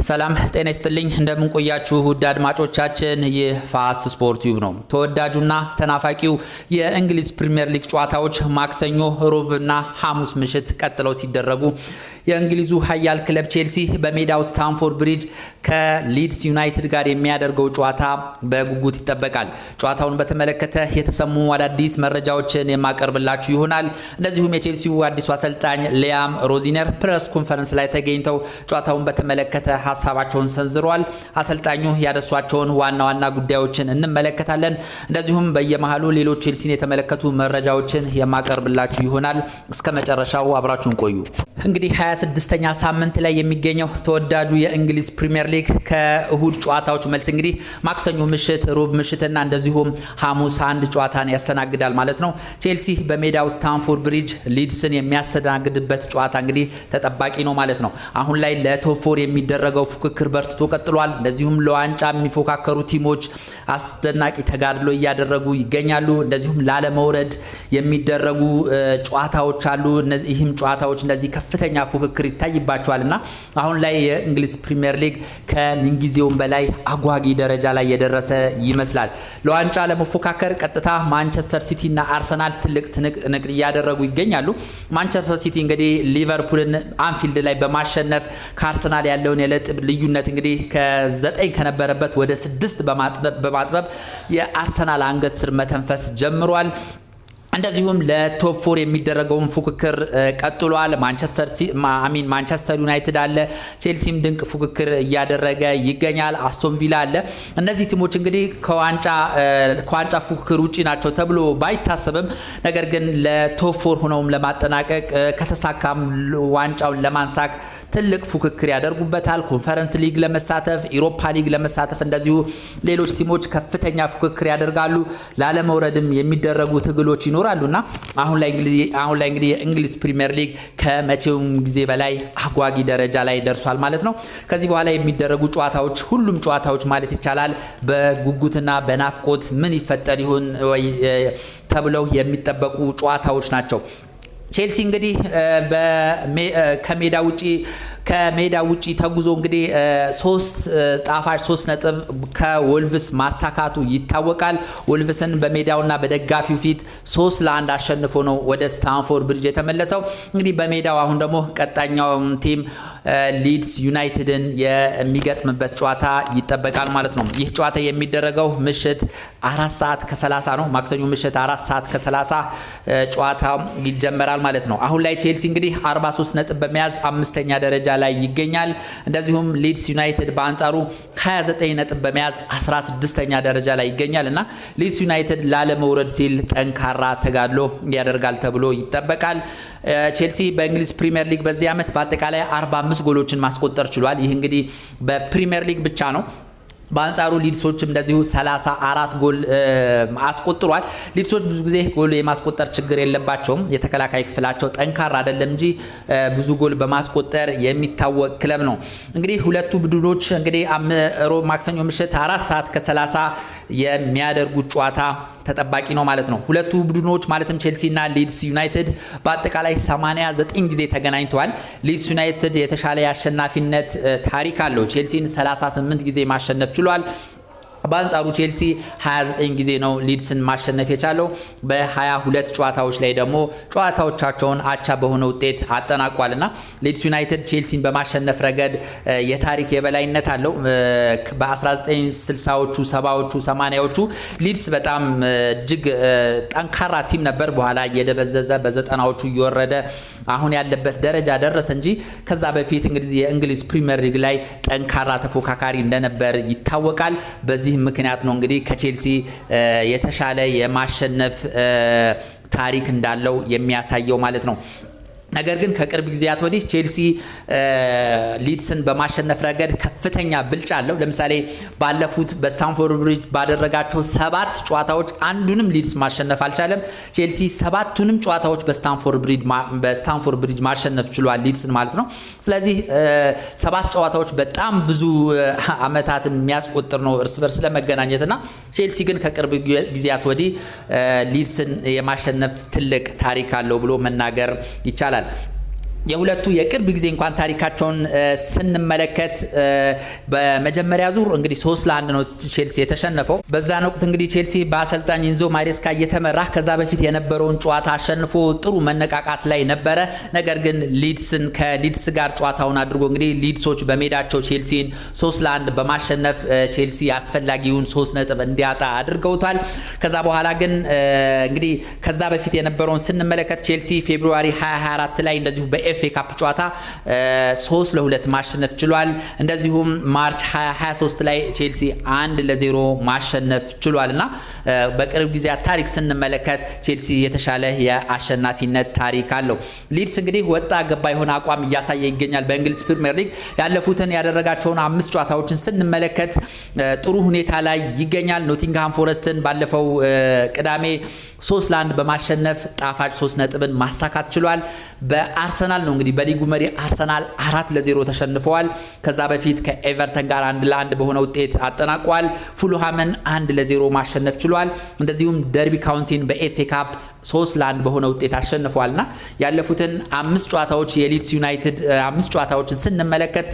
ሰላም ጤና ይስጥልኝ እንደምን ቆያችሁ ውድ አድማጮቻችን ይህ ፋስት ስፖርት ዩብ ነው። ተወዳጁና ተናፋቂው የእንግሊዝ ፕሪሚየር ሊግ ጨዋታዎች ማክሰኞ ሮብና ሐሙስ ምሽት ቀጥለው ሲደረጉ የእንግሊዙ ኃያል ክለብ ቼልሲ በሜዳው ስታንፎርድ ብሪጅ ከሊድስ ዩናይትድ ጋር የሚያደርገው ጨዋታ በጉጉት ይጠበቃል። ጨዋታውን በተመለከተ የተሰሙ አዳዲስ መረጃዎችን የማቀርብላችሁ ይሆናል። እንደዚሁም የቼልሲው አዲሱ አሰልጣኝ ሊያም ሮዚነር ፕሬስ ኮንፈረንስ ላይ ተገኝተው ጨዋታውን በተመለከተ ሐሳባቸውን ሰንዝረዋል። አሰልጣኙ ያደሷቸውን ዋና ዋና ጉዳዮችን እንመለከታለን። እንደዚሁም በየመሃሉ ሌሎች ቼልሲን የተመለከቱ መረጃዎችን የማቀርብላችሁ ይሆናል። እስከ መጨረሻው አብራችሁን ቆዩ። እንግዲህ 26ኛ ሳምንት ላይ የሚገኘው ተወዳጁ የእንግሊዝ ፕሪሚየር ሊግ ከእሁድ ጨዋታዎች መልስ እንግዲህ ማክሰኞ ምሽት፣ ሮብ ምሽትና እንደዚሁም ሐሙስ አንድ ጨዋታን ያስተናግዳል ማለት ነው። ቼልሲ በሜዳው ስታንፎርድ ብሪጅ ሊድስን የሚያስተናግድበት ጨዋታ እንግዲህ ተጠባቂ ነው ማለት ነው። አሁን ላይ ለቶፕ ፎር የሚደረገው ፉክክር በርትቶ ቀጥሏል። እንደዚሁም ለዋንጫ የሚፎካከሩ ቲሞች አስደናቂ ተጋድሎ እያደረጉ ይገኛሉ። እንደዚሁም ላለመውረድ የሚደረጉ ጨዋታዎች አሉ። እነዚህም ጨዋታዎች እንደዚህ ከፍተኛ ፉክክር ይታይባቸዋልና አሁን ላይ የእንግሊዝ ፕሪሚየር ሊግ ከምንጊዜውም በላይ አጓጊ ደረጃ ላይ የደረሰ ይመስላል። ለዋንጫ ለመፎካከር ቀጥታ ማንቸስተር ሲቲ እና አርሰናል ትልቅ ትንቅንቅ እያደረጉ ይገኛሉ። ማንቸስተር ሲቲ እንግዲህ ሊቨርፑልን አንፊልድ ላይ በማሸነፍ ከአርሰናል ያለውን የነጥብ ልዩነት እንግዲህ ከ9 ከነበረበት ወደ 6 በማጥበብ የአርሰናል አንገት ስር መተንፈስ ጀምሯል። እንደዚሁም ለቶፕ ፎር የሚደረገውን ፉክክር ቀጥሏል። ማንቸስተር ዩናይትድ አለ። ቼልሲም ድንቅ ፉክክር እያደረገ ይገኛል። አስቶን ቪላ አለ። እነዚህ ቲሞች እንግዲህ ከዋንጫ ፉክክር ውጪ ናቸው ተብሎ ባይታሰብም ነገር ግን ለቶፕ ፎር ሆነውም ለማጠናቀቅ ከተሳካም ዋንጫውን ለማንሳት ትልቅ ፉክክር ያደርጉበታል። ኮንፈረንስ ሊግ ለመሳተፍ፣ ኢሮፓ ሊግ ለመሳተፍ እንደዚሁ ሌሎች ቲሞች ከፍተኛ ፉክክር ያደርጋሉ። ላለመውረድም የሚደረጉ ትግሎች ይኖራሉና አሁን ላይ እንግዲህ የእንግሊዝ ፕሪሚየር ሊግ ከመቼውም ጊዜ በላይ አጓጊ ደረጃ ላይ ደርሷል ማለት ነው። ከዚህ በኋላ የሚደረጉ ጨዋታዎች ሁሉም ጨዋታዎች ማለት ይቻላል በጉጉትና በናፍቆት ምን ይፈጠር ይሆን ወይ ተብለው የሚጠበቁ ጨዋታዎች ናቸው። ቼልሲ እንግዲህ ከሜዳ ውጪ ተጉዞ እንግዲህ 3 ነጥብ ከወልቭስ ማሳካቱ ይታወቃል። ወልቭስን በሜዳውና በደጋፊው ፊት 3-1 አሸንፎ ነው ወደ ስታንፎርድ ብሪጅ የተመለሰው። እንግዲህ በሜዳው አሁን ደግሞ ቀጣኛው ቲም ሊድስ ዩናይትድን የሚገጥምበት ጨዋታ ይጠበቃል ማለት ነው። ይህ ጨዋታ የሚደረገው ምሽት 4:30 ነው። ማክሰኞ ምሽት 4:30 ጨዋታ ይጀመራል ማለት ነው። አሁን ላይ ቼልሲ እንግዲህ 43 ነጥብ በመያዝ 5ኛ ደረጃ ላይ ይገኛል። እንደዚሁም ሊድስ ዩናይትድ በአንጻሩ 29 ነጥብ በመያዝ 16ኛ ደረጃ ላይ ይገኛል እና ሊድስ ዩናይትድ ላለመውረድ ሲል ጠንካራ ተጋድሎ ያደርጋል ተብሎ ይጠበቃል። ቼልሲ በእንግሊዝ ፕሪሚየር ሊግ በዚህ ዓመት በአጠቃላይ 45 ጎሎችን ማስቆጠር ችሏል። ይህ እንግዲህ በፕሪሚየር ሊግ ብቻ ነው። በአንጻሩ ሊድሶችም እንደዚሁ 34 ጎል አስቆጥሯል። ሊድሶች ብዙ ጊዜ ጎል የማስቆጠር ችግር የለባቸውም። የተከላካይ ክፍላቸው ጠንካራ አይደለም እንጂ ብዙ ጎል በማስቆጠር የሚታወቅ ክለብ ነው። እንግዲህ ሁለቱ ቡድኖች እንግዲህ ማክሰኞ ምሽት 4:30 የሚያደርጉት ጨዋታ ተጠባቂ ነው ማለት ነው። ሁለቱ ቡድኖች ማለትም ቼልሲ እና ሊድስ ዩናይትድ በአጠቃላይ 89 ጊዜ ተገናኝተዋል። ሊድስ ዩናይትድ የተሻለ የአሸናፊነት ታሪክ አለው። ቼልሲን 38 ጊዜ ማሸነፍ ችሏል። በአንጻሩ ቼልሲ 29 ጊዜ ነው ሊድስን ማሸነፍ የቻለው። በ22 ጨዋታዎች ላይ ደግሞ ጨዋታዎቻቸውን አቻ በሆነ ውጤት አጠናቋልና ሊድስ ዩናይትድ ቼልሲን በማሸነፍ ረገድ የታሪክ የበላይነት አለው። በ1960ዎቹ፣ 70ዎቹ፣ 80ዎቹ ሊድስ በጣም እጅግ ጠንካራ ቲም ነበር። በኋላ እየደበዘዘ በ90ዎቹ እየወረደ አሁን ያለበት ደረጃ ደረሰ እንጂ ከዛ በፊት እንግዲህ የእንግሊዝ ፕሪሚየር ሊግ ላይ ጠንካራ ተፎካካሪ እንደነበር ይታወቃል። በዚህ ምክንያት ነው እንግዲህ ከቼልሲ የተሻለ የማሸነፍ ታሪክ እንዳለው የሚያሳየው ማለት ነው። ነገር ግን ከቅርብ ጊዜያት ወዲህ ቼልሲ ሊድስን በማሸነፍ ረገድ ከፍተኛ ብልጫ አለው። ለምሳሌ ባለፉት በስታንፎርድ ብሪጅ ባደረጋቸው 7 ጨዋታዎች አንዱንም ሊድስ ማሸነፍ አልቻለም። ቼልሲ 7ቱንም ጨዋታዎች በስታንፎርድ ብሪጅ ማሸነፍ ችሏል፣ ሊድስን ማለት ነው። ስለዚህ 7 ጨዋታዎች በጣም ብዙ አመታትን የሚያስቆጥር ነው እርስ በርስ ለመገናኘትና ቼልሲ ግን ከቅርብ ጊዜያት ወዲህ ሊድስን የማሸነፍ ትልቅ ታሪክ አለው ብሎ መናገር ይቻላል። የሁለቱ የቅርብ ጊዜ እንኳን ታሪካቸውን ስንመለከት በመጀመሪያ ዙር እንግዲህ 3-1 ነው ቼልሲ የተሸነፈው። በዛን ወቅት እንግዲህ ቼልሲ በአሰልጣኝ ኢንዞ ማሬስካ እየተመራ ከዛ በፊት የነበረውን ጨዋታ አሸንፎ ጥሩ መነቃቃት ላይ ነበረ። ነገር ግን ከሊድስ ጋር ጨዋታውን አድርጎ እንግዲህ ሊድሶች በሜዳቸው ቼልሲን 3-1 በማሸነፍ ቼልሲ አስፈላጊውን 3 ነጥብ እንዲያጣ አድርገውታል። ከዛ በኋላ ግን እንግዲህ ከዛ በፊት የነበረውን ስንመለከት ቼልሲ ፌብሩዋሪ 2024 ላይ እንደዚሁ በኤፍኤ ካፕ ጨዋታ 3-2 ማሸነፍ ችሏል። እንደዚሁም ማርች 2023 ላይ ቼልሲ 1-0 ማሸነፍ ችሏልና በቅርብ ጊዜያት ታሪክ ስንመለከት ቼልሲ የተሻለ የአሸናፊነት ታሪክ አለው። ሊድስ እንግዲህ ወጣ ገባ የሆነ አቋም እያሳየ ይገኛል። በእንግሊዝ ፕሪሚየር ሊግ ያለፉትን ያደረጋቸውን 5 ጨዋታዎችን ስንመለከት ጥሩ ሁኔታ ላይ ይገኛል። ኖቲንግሃም ፎረስትን ባለፈው ቅዳሜ 3-1 በማሸነፍ ጣፋጭ 3 ነጥብን ማሳካት ችሏል። በአርሰናል ነው እንግዲህ በሊጉ መሪ አርሰናል 4-0 ተሸንፈዋል። ከዛ በፊት ከኤቨርተን ጋር 1-1 በሆነ ውጤት አጠናቋል። ፉልሃምን 1-0 ማሸነፍ ችሏል። እንደዚሁም ደርቢ ካውንቲን በኤፍኤ ካፕ 3-1 በሆነ ውጤት አሸንፈዋልና ያለፉትን 5 ጨዋታዎች የሊድስ ዩናይትድ 5 ጨዋታዎችን ስንመለከት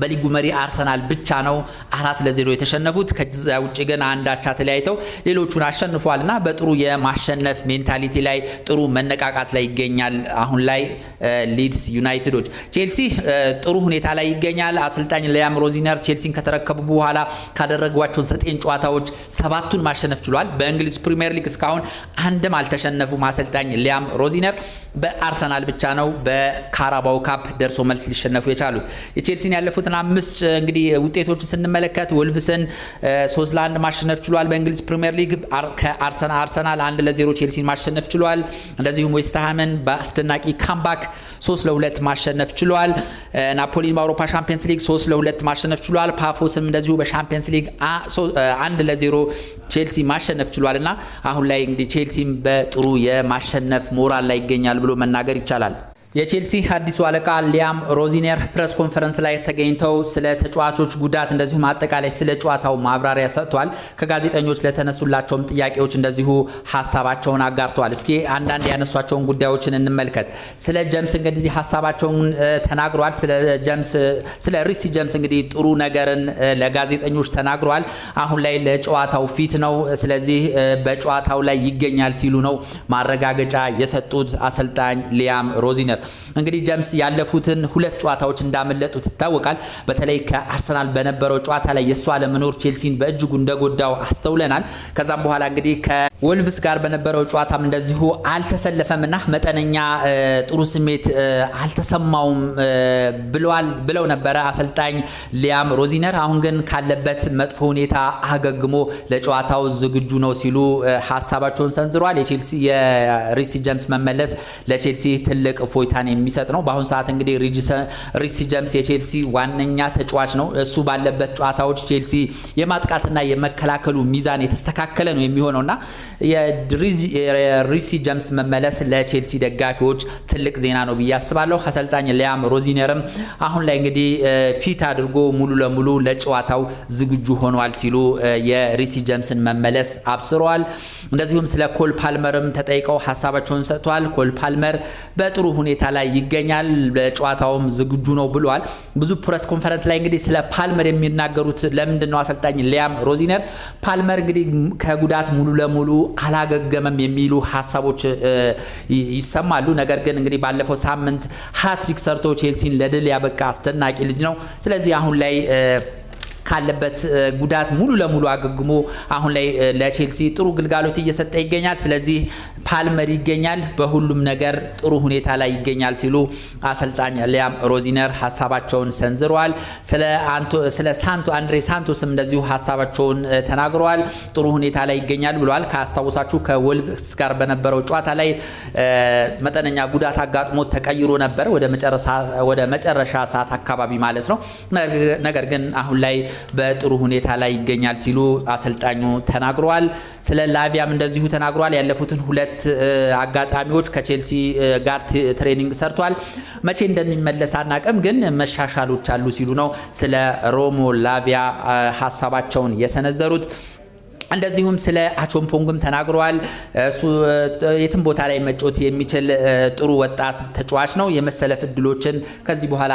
በሊጉ መሪ አርሰናል ብቻ ነው 4-0 የተሸነፉት። ከዛ ውጪ ግን አንዳቻ ተለያይተው ሌሎቹን አሸንፈዋልና በጥሩ የማሸነፍ ሜንታሊቲ ላይ ጥሩ መነቃቃት ላይ ይገኛል። አሁን ላይ ሊድስ ዩናይትዶች ቼልሲ ጥሩ ሁኔታ ላይ ይገኛል። አሰልጣኝ ሊያም ሮዚነር ቼልሲን ከተረከቡ በኋላ ካደረጓቸው 9 ጨዋታዎች 7ቱን ማሸነፍ ችሏል። በእንግሊዝ ፕሪሚየር ሊግ እስካሁን አንድም አልተሸነፉም። አሰልጣኝ ሊያም ሮዚነር በአርሰናል ብቻ ነው በካራባው ካፕ ደርሶ መልስ ሊሸነፉ የቻሉት። የቼልሲን ያለፉት 5 እንግዲህ ውጤቶችን ስንመለከት ወልቭስን 3-1 ማሸነፍ ችሏል። በእንግሊዝ ፕሪሚየር ሊግ አርሰናል 1-0 ቼልሲን ማሸነፍ ችሏል። እንደዚሁም ዌስትሃምን በአስደናቂ ካምባክ 3-2 ማሸነፍ ችሏል። ናፖሊን በአውሮፓ ሻምፒየንስ ሊግ 3-2 ማሸነፍ ችሏል። ፓፎስም እንደዚሁ በሻምፒየንስ ሊግ 1-0 ቼልሲ ማሸነፍ ችሏልና አሁን ላይ እንግዲህ ቼልሲም በጥሩ የማሸነፍ ሞራል ላይ ይገኛል ብሎ መናገር ይቻላል። የቼልሲ አዲሱ አለቃ ሊያም ሮዚነር ፕሬስ ኮንፈረንስ ላይ ተገኝተው ስለ ተጫዋቾች ጉዳት እንደዚሁም አጠቃላይ ስለ ጨዋታው ማብራሪያ ሰጥቷል። ከጋዜጠኞች ለተነሱላቸውም ጥያቄዎች እንደዚሁ ሀሳባቸውን አጋርተዋል። እስኪ አንዳንድ ያነሷቸውን ጉዳዮችን እንመልከት። ስለ ጀምስ እንግዲህ ሀሳባቸውን ተናግሯል። ስለ ሪሲ ጀምስ እንግዲህ ጥሩ ነገርን ለጋዜጠኞች ተናግሯል። አሁን ላይ ለጨዋታው ፊት ነው፣ ስለዚህ በጨዋታው ላይ ይገኛል ሲሉ ነው ማረጋገጫ የሰጡት አሰልጣኝ ሊያም ሮዚነር። እንግዲህ ጀምስ ያለፉትን 2 ጨዋታዎች እንዳመለጡት ይታወቃል። በተለይ ከአርሰናል በነበረው ጨዋታ ላይ የሷ ለመኖር ቼልሲን በእጅጉ እንደጎዳው አስተውለናል። ከዛም በኋላ እንግዲህ ከወልቭስ ጋር በነበረው ጨዋታም እንደዚሁ አልተሰለፈምና መጠነኛ ጥሩ ስሜት አልተሰማውም ብለው ነበረ አሰልጣኝ ሊያም ሮዚነር። አሁን ግን ካለበት መጥፎ ሁኔታ አገግሞ ለጨዋታው ዝግጁ ነው ሲሉ ሀሳባቸውን ሰንዝሯል። የሪሲ ጀምስ መመለስ ለቼልሲ ትልቅ ፎይታን የሚሰጥ ነው። በአሁን ሰዓት እንግዲህ ሪሲ ጀምስ የቼልሲ ዋነኛ ተጫዋች ነው። እሱ ባለበት ጨዋታዎች ቼልሲ የማጥቃትና የመከላከሉ ሚዛን የተስተካከለ ነው የሚሆነውና የሪሲ ጀምስ መመለስ ለቼልሲ ደጋፊዎች ትልቅ ዜና ነው ብዬ አስባለሁ። አሰልጣኝ ሊያም ሮዚነርም አሁን ላይ እንግዲህ ፊት አድርጎ ሙሉ ለሙሉ ለጨዋታው ዝግጁ ሆኗል ሲሉ የሪሲ ጀምስን መመለስ አብስረዋል። እንደዚሁም ስለ ኮል ፓልመርም ተጠይቀው ሀሳባቸውን ሰጥቷል። ኮል ፓልመር በጥሩ ሁኔታ ላይ ይገኛል፣ ለጨዋታውም ዝግጁ ነው ብሏል። ብዙ ፕሬስ ኮንፈረንስ ላይ እንግዲህ ስለ ፓልመር የሚናገሩት ለምንድነው አሰልጣኝ ሊያም ሮዚነር ፓልመር እንግዲህ ከጉዳት ሙሉ ለሙሉ አላገገመም የሚሉ ሀሳቦች ይሰማሉ። ነገር ግን እንግዲህ ባለፈው ሳምንት ሃትሪክ ሰርቶ ቼልሲን ለድል ያበቃ አስደናቂ ልጅ ነው። ስለዚህ አሁን ላይ ካለበት ጉዳት ሙሉ ለሙሉ አገግሞ አሁን ላይ ለቼልሲ ጥሩ ግልጋሎት እየሰጠ ይገኛል። ስለዚህ ፓልመር ይገኛል፣ በሁሉም ነገር ጥሩ ሁኔታ ላይ ይገኛል ሲሉ አሰልጣኝ ሊያም ሮዚነር ሀሳባቸውን ሰንዝረዋል። ስለ አንድሬ ሳንቶስም እንደዚሁ ሀሳባቸውን ተናግረዋል። ጥሩ ሁኔታ ላይ ይገኛል ብለዋል። ካስታወሳችሁ ከወልቭስ ጋር በነበረው ጨዋታ ላይ መጠነኛ ጉዳት አጋጥሞ ተቀይሮ ነበር ወደ መጨረሻ ሰዓት አካባቢ ማለት ነው። ነገር ግን አሁን ላይ በጥሩ ሁኔታ ላይ ይገኛል ሲሉ አሰልጣኙ ተናግረዋል። ስለ ላቪያም እንደዚሁ ተናግረዋል። ያለፉትን 2 አጋጣሚዎች ከቼልሲ ጋር ትሬኒንግ ሰርቷል። መቼ እንደሚመለስ አናውቅም፣ ግን መሻሻሎች አሉ ሲሉ ነው ስለ ሮሞ ላቪያ ሀሳባቸውን የሰነዘሩት። እንደዚሁም ስለ አቾምፖንግም ተናግሯል። እሱ የትም ቦታ ላይ መጫወት የሚችል ጥሩ ወጣት ተጫዋች ነው። የመሰለፍ እድሎችን ከዚህ በኋላ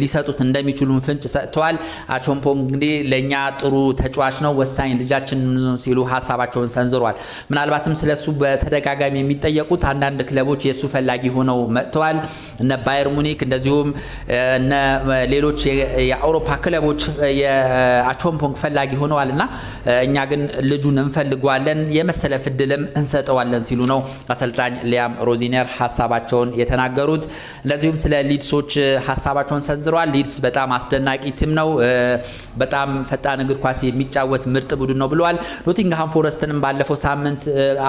ሊሰጡት እንደሚችሉ ፍንጭ ሰጥተዋል። አቾምፖንግ እንግዲህ ለኛ ጥሩ ተጫዋች ነው፣ ወሳኝ ልጃችን ሲሉ ሀሳባቸውን ሰንዝሯል። ምናልባትም ስለሱ በተደጋጋሚ የሚጠየቁት አንዳንድ ክለቦች የሱ ፈላጊ ሆነው መጥተዋል። እነ ባየር ሙኒክ እንደዚሁም እነ ሌሎች የአውሮፓ ክለቦች የአቾምፖንግ ፈላጊ ሆነዋልና እኛ ግን ልጁን እንፈልጓለን የመሰለፍ እድልም እንሰጠዋለን ሲሉ ነው አሰልጣኝ ሊያም ሮዚነር ሀሳባቸውን የተናገሩት። እንደዚሁም ስለ ሊድሶች ሀሳባቸውን ሰንዝረዋል። ሊድስ በጣም አስደናቂ ቲም ነው፣ በጣም ፈጣን እግር ኳስ የሚጫወት ምርጥ ቡድን ነው ብለዋል። ኖቲንግሃም ፎረስትንም ባለፈው ሳምንት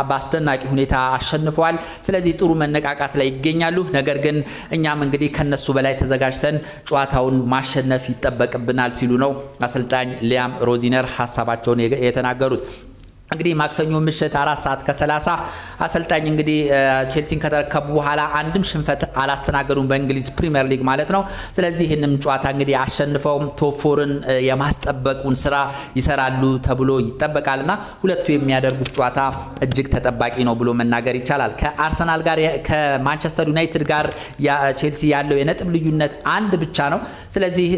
በአስደናቂ ሁኔታ አሸንፈዋል። ስለዚህ ጥሩ መነቃቃት ላይ ይገኛሉ። ነገር ግን እኛም እንግዲህ ከነሱ በላይ ተዘጋጅተን ጨዋታውን ማሸነፍ ይጠበቅብናል ሲሉ ነው አሰልጣኝ ሊያም ሮዚነር ሀሳባቸውን የተናገሩት። እንግዲህ ማክሰኞ ምሽት 4:30 አሰልጣኝ እንግዲህ ቼልሲን ከተረከቡ በኋላ አንድም ሽንፈት አላስተናገዱም በእንግሊዝ ፕሪሚየር ሊግ ማለት ነው። ስለዚህ ይህንም ጨዋታ እንግዲህ አሸንፈው ቶፕ ፎርን የማስጠበቁን ስራ ይሰራሉ ተብሎ ይጠበቃልና ሁለቱ የሚያደርጉት ጨዋታ እጅግ ተጠባቂ ነው ብሎ መናገር ይቻላል። ከአርሰናል ጋር ከማንቸስተር ዩናይትድ ጋር ቼልሲ ያለው የነጥብ ልዩነት አንድ ብቻ ነው። ስለዚህ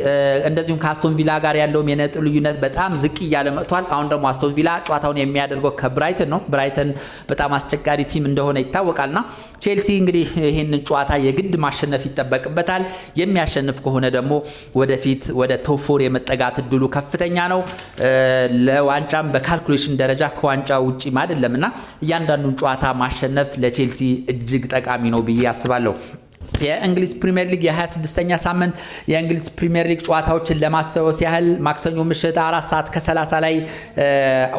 እንደዚሁም ከአስቶን ቪላ ጋር ያለው የነጥብ ልዩነት በጣም ዝቅ እያለ መጥቷል። አሁን ደግሞ አስቶን ቪላ ጨዋታውን የሚያደርገው ከብራይተን ነው። ብራይተን በጣም አስቸጋሪ ቲም እንደሆነ ይታወቃልና ቼልሲ እንግዲህ ይሄንን ጨዋታ የግድ ማሸነፍ ይጠበቅበታል። የሚያሸንፍ ከሆነ ደግሞ ወደፊት ወደ ቶፕ ፎር የመጠጋት እድሉ ከፍተኛ ነው። ለዋንጫም በካልኩሌሽን ደረጃ ከዋንጫ ውጪም አይደለምና እያንዳንዱን ጨዋታ ማሸነፍ ለቼልሲ እጅግ ጠቃሚ ነው ብዬ አስባለሁ። የእንግሊዝ ፕሪሚየር ሊግ የ26ኛ ሳምንት የእንግሊዝ ፕሪሚየር ሊግ ጨዋታዎችን ለማስታወስ ያህል ማክሰኞ ምሽት 4:30 ላይ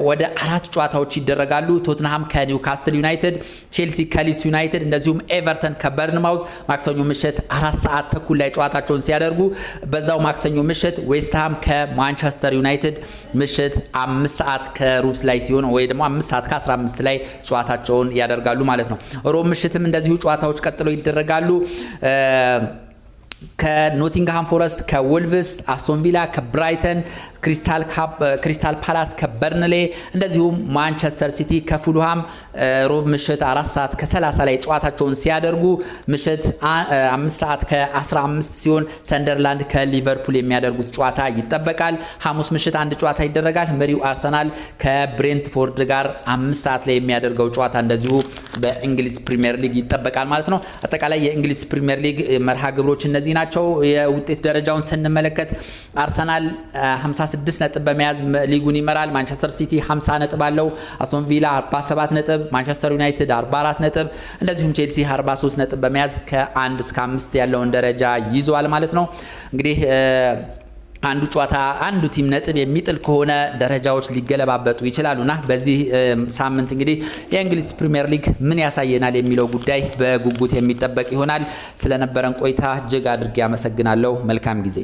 ወደ 4 ጨዋታዎች ይደረጋሉ። ቶትንሃም ከኒውካስትል ዩናይትድ፣ ቼልሲ ከሊድስ ዩናይትድ እንደዚሁም ኤቨርተን ከበርንማውዝ ማክሰኞ ምሽት 4:30 ላይ ጨዋታቸውን ሲያደርጉ በዛው ማክሰኞ ምሽት ዌስትሃም ከማንቸስተር ዩናይትድ ምሽት 5:15 ላይ ሲሆን ወይ ደግሞ 5:15 ላይ ጨዋታቸውን ያደርጋሉ ማለት ነው። ሮብ ምሽትም እንደዚሁ ጨዋታዎች ቀጥሎ ይደረጋሉ። ከኖቲንግሃም ፎረስት ከወልቭስ፣ አስቶን ቪላ ከብራይተን፣ ክሪስታል ፓላስ ከበርንሌ እንደዚሁም ማንቸስተር ሲቲ ከፉልሃም ሮብ ምሽት 4:30 ላይ ጨዋታቸውን ሲያደርጉ ምሽት 5:15 ሲሆን ሰንደርላንድ ከሊቨርፑል የሚያደርጉት ጨዋታ ይጠበቃል። ሐሙስ ምሽት አንድ ጨዋታ ይደረጋል። መሪው አርሰናል ከብሬንትፎርድ ጋር 5 ሰዓት ላይ የሚያደርገው ጨዋታ እንደዚሁ በእንግሊዝ ፕሪሚየር ሊግ ይጠበቃል ማለት ነው። አጠቃላይ የእንግሊዝ ፕሪሚየር ሊግ መርሃ ግብሮች እነዚህ ናቸው። የውጤት ደረጃውን ስንመለከት አርሰናል 56 ነጥብ በመያዝ ሊጉን ይመራል። ማንቸስተር ሲቲ 50 ነጥብ አለው። አስቶን ቪላ 47 ነጥብ፣ ማንቸስተር ዩናይትድ 44 ነጥብ እንደዚሁም ቼልሲ 43 ነጥብ በመያዝ ከ1 እስከ 5 ያለውን ደረጃ ይዟል ማለት ነው። እንግዲህ አንዱ ጨዋታ አንዱ ቲም ነጥብ የሚጥል ከሆነ ደረጃዎች ሊገለባበጡ ይችላሉና በዚህ ሳምንት እንግዲህ የእንግሊዝ ፕሪሚየር ሊግ ምን ያሳየናል የሚለው ጉዳይ በጉጉት የሚጠበቅ ይሆናል። ስለነበረን ቆይታ እጅግ አድርጌ አመሰግናለሁ። መልካም ጊዜ